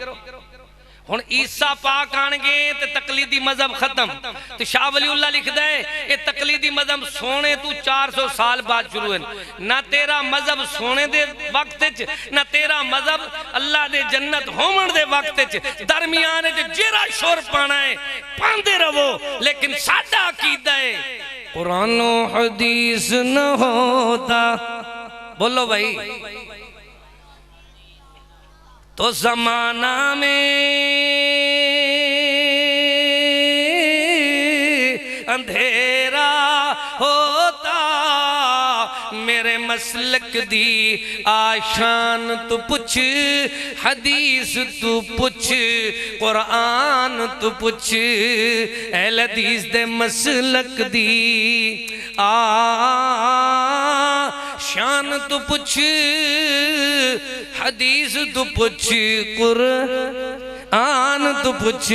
हुण ईसा पाक आणगे ते तकलीदी मजहब खत्म। तो शाह वलीउल्लाह लिखदा है ये तकलीदी मजहब सोने तू 400 साल बाद शुरू है। ना तेरा मजहब सोने दे वक्त च, ना तेरा मजहब अल्लाह दे जन्नत होमण दे वक्त च, दरमियान च जेरा शोर पाना है पांदे रहो। लेकिन साडा अकीदा है कुरान और हदीस न होता, बोलो भाई, तो जमाना में अंधेरा होता। मेरे मसलक दी आशान तू पूछ, हदीस तू पूछ, कुरान तू पूछ। अहले हदीस दे मसलक दी शान तू पूछ, हदीस तू पूछ, कुरान तू पूछ।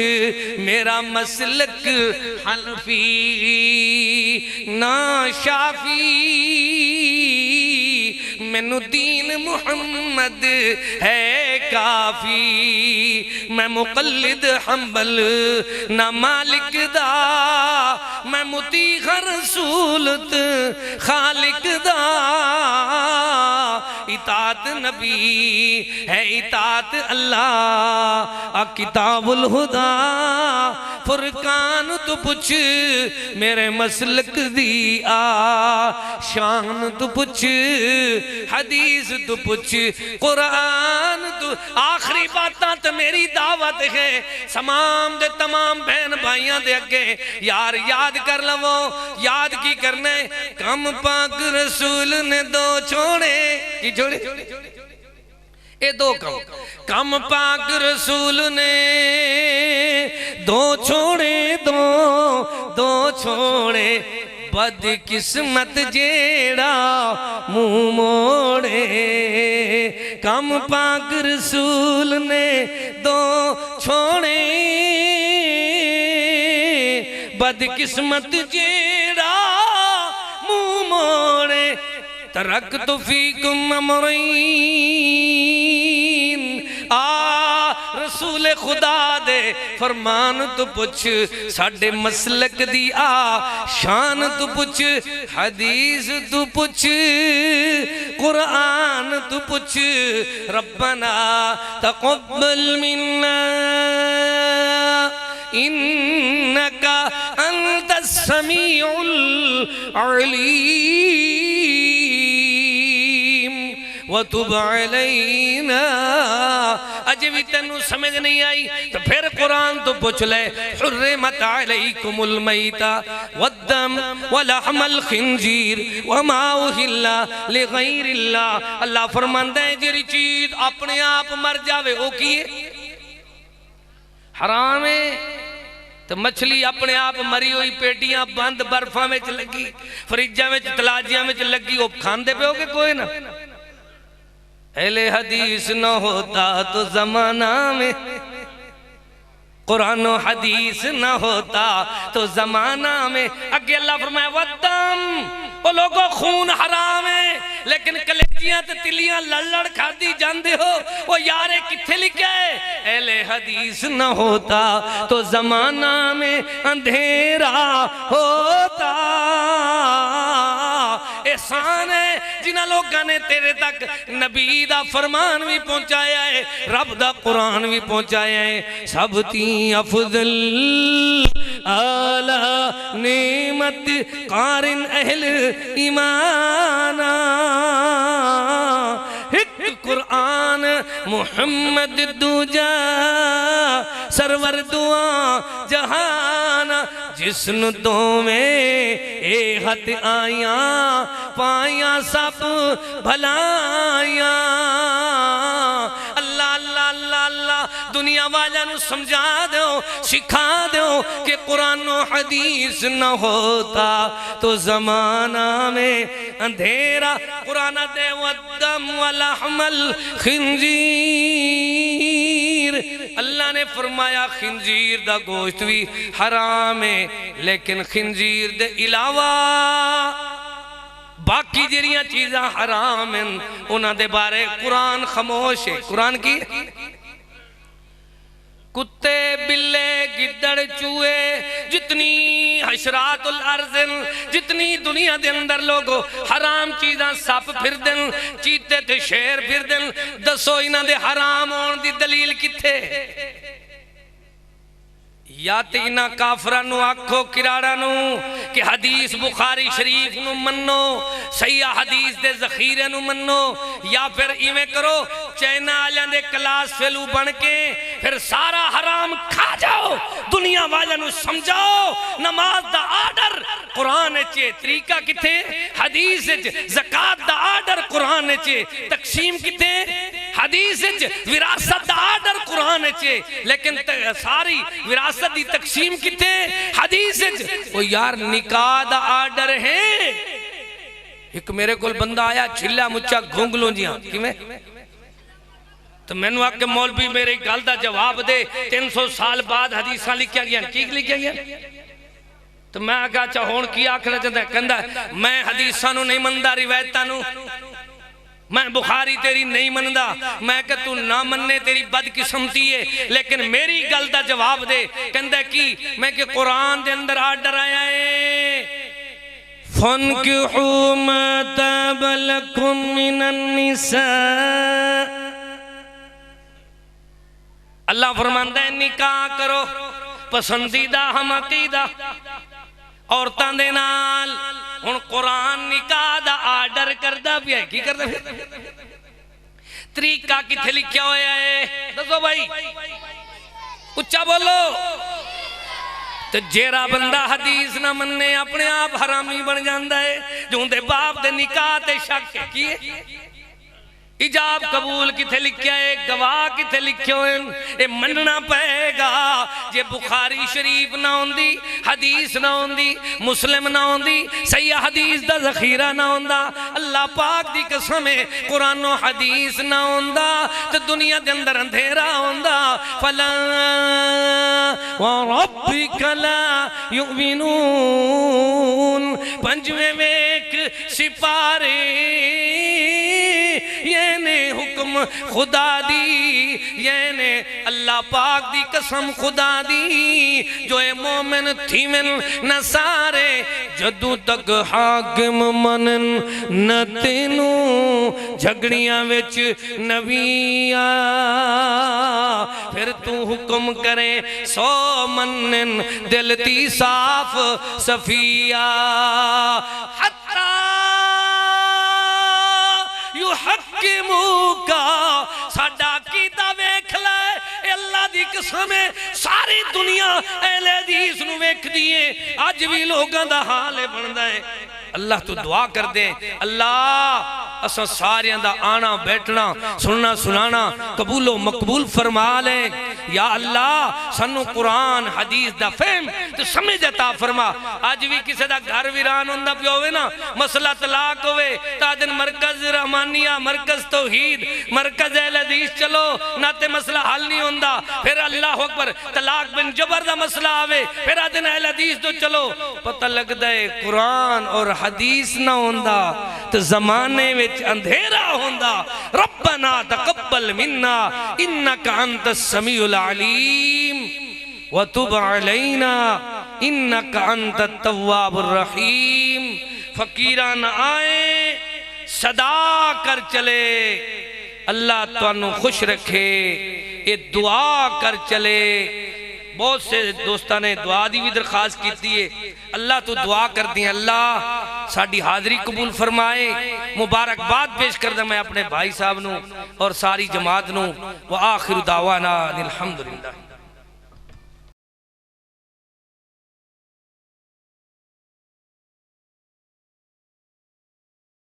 मेरा मसलक हनफी ना शाफी, मैनू दीन मुहम्मद है काफी। मैं मुकल्लिद हंबल ना मालिक दा, मैं मुती रसूलत खालिक दा। इताअत नबी है इताअत अल्लाह, किताबुल हुदा फुरकान तू पूछ। मेरे मसलक दी शान तू पूछ, हदीस तू पूछ, कुरान तू। आखिरी बातां तो मेरी दावत है तमाम दे तमाम बहन भाइयों दे अगे यार याद कर लवो। याद की करना है? कम पाक रसूल ने दो छोड़े। की छोड़े? ये दो कम पाक रसूल ने दो छोड़े, दो छोड़े। बदकिस्मत जेड़ा मुंह मोड़े। कम पाक रसूल ने दो छोड़े, बदकिस्मत जेड़ा मुंह मोड़े। तरकतु फीकुम अमरैन, रसूल खुदा दे फरमान तू पूछ, साडे मसलक दी शान तू पूछ, हदीस तू पूछ, कुरान तू पूछ। रब्बना तक़ब्बल मिन्ना इन्नका अंतस समीउल अलीम वतुब अलैना। अजे भी तेनू समझ नहीं आई तो फिर कुरान तो पूछ ले। हुर्रिमत अलैकुमुल मैता वद्दम वलहमल खिंजीर वमा उहिल्ला लिगैरिल्लाह। अल्लाह फरमांदा है जेरी चीज अपने आप मर जावे वो की है हराम है। तो मछली अपने आप मरी हुई पेटियां बंद बर्फा में लगी फ्रिजा में तलाजिया में लगी वो खांदे पे होगे कोई ना। अहले हदीस न होता तो जमाना में कुरान हदीस न होता तो जमाना में। अगे अल्लाह फरमाया वद्दम वो लोगों खून हराम है लेकिन कलेजियां ते तिलियां लड़ खादी जांदे हो वो यारे किथे लिखा है। अहले हदीस न होता तो जमाना में अंधेरा होता। एहसान है जिन्हां लोगों ने तेरे तक नबी दा फरमान भी पहुंचाया है रब दा कुरान भी पहुंचाया है। सब ती अफजल आला नेमत कारिन अहल ईमाना। एक कुरान मुहम्मद दूजा सरवर दुआ जहाना। जिस्न तो में ए हत आया पाया सब भलाया। अल्लाह अल्लाह अल्लाह अल्लाह दुनिया वाला नू समझा दो सिखा दो कि कुरान और हदीस न होता तो जमाना में अंधेरा। कुरान दे वद्दम वलहमल खिंजीर। अल्लाह ने फरमाया खिंजीर दा गोश्त भी हराम है लेकिन खिंजीर दे इलावा बाकी जरिया चीज़ां हराम हैं उन्हां दे बारे कुरान खामोश है। कुरान की कुत्ते बिल्ले गिद्दड़ चूहे जितनी हशरातुल अर्ज़ जितनी दुनिया दे अंदर लोग हराम चीज़ां सप फिरदन चीते ते शेर फिरदन। दसो इन्हां दे हराम होने दी दलील किथे। या तो इन्हां काफरां नूं आखो किराड़ा नूं कि हदीस बुखारी शरीफ नूं मन्नो सही हदीस दे जखीरे नूं मन्नो या फिर इवें करो चाइना वालियां दे क्लास फेलू बन के फिर सारा हराम खा जाओ दुनिया वालियां नूं समझाओ। नमाज दा आर्डर कुरान च तरीका किथे हदीस च। ज़कात दा आर्डर कुरान च तकसीम किथे हदीस च। विरासत दा आर्डर कुरान च लेकिन सारी विरासत दी तकसीम किथे हदीस च। ओ यार निकाह दा आर्डर है। एक मेरे कोल बंदा आया छिल्ला मुच्चा घोंगलों जियां किवें तो मैनू आके मौलवी मेरी गल का जवाब दे 300 साल बाद हदीसा लिखिया गया की लिखिया गया। तो मैं आखा अच्छा हुण की आखना चाहता कहंदा मैं हदीसा नू नहीं मनदा रिवायतां नू मैं बुखारी तेरी नहीं मनदा। मैं कह तू ना मन्ने तेरी बदकिस्मती है लेकिन मेरी गल का जवाब दे। कहंदा की मैं कि कुरान दे अंदर आर्डर आया है फन्किहू मा ताब लकुम मिनन निसा। अल्लाह फरमांदा है निकाह करो पसंदीदा हम अकीदा औरतां दे नाल। हुण कुरान निकाह दा आर्डर करदा पिया की करदा तरीका किथे लिखिया होया है दसो भाई उच्चा बोलो। तो जेरा बंदा हदीस ना मन्ने अपने आप हरामी बन जाता है। जोंदे बाप दे निकाह ते शक की इजाब कबूल किथे लिखा है गवाह किथे लिखे हुए ये मनना पेगा। जे बुखारी शरीफ ना होंदी हदीस ना होंदी मुस्लिम ना होंदी सही हदीस दा जखीरा ना होंदा अल्लाह पाक दी कसम है कुरान और हदीस ना होंदा तो दुनिया दे अंदर अंधेरा होंदा। फला व रब्बिका ला युमिनून पंजवें वेक सिपारे ये ने हुक्म खुदा दी ये ने अल्लाह पाक दी कसम खुदा दी जो ए मोमिन थीमन न सारे जदू तक हाकिम मनन न तेनू झगड़ियां विच नबिया फिर तू हुक्म करे सो मनन दिल ती साफ सफिया हत्ता के मुँह का साडा कीता वेख ले। अल्लाह दी कसम है सारी दुनिया अहले हदीस नूं वेखदी है। अज भी लोगों दा हाल बनदा है। अल्लाह तो दुआ कर दे, अल्लाह असा सारियां दा आना बैठना सुनना सुनाना कबूलो मकबूल फरमा ले। या अल्लाह सानू कुरान हदीस दा फहम ते समझ अता फरमा। अज भी किसी दा घर वीरान हुंदा पिया होवे ना, मसला तलाक होवे ता दिन मरकज रहमानिया, मरकज तौहीद, मरकज अहले हदीस चलो ना ते मसला हल नहीं हुंदा। फिर अल्लाह अकबर तलाक बिन जबर दा मसला आवे फिर दिन अहले हदीस तो चलो। पता लगदा है कुरान और हदीस ना होंदा तो जमाने विच अंधेरा होंदा। रब्बना तकब्बल मिन्ना इन्नका अंतस समीउल अलीम व तुब अलैना इन्नका अंतत तव्वाबुर रहीम। फकीरा न आए सदा कर चले, अल्लाह तुहानू खुश रखे, ये दुआ कर चले। बहुत से दोस्तों ने दुआ की भी दरखास्त की है। अल्लाह तो दुआ कर दी, अल्लाह साड़ी हाजरी कबूल फरमाए। मुबारकबाद पेश करदा मैं अपने भाई साहब नू और सारी जमात नू। व आखिर दावाना अल्हम्दुलिल्लाह।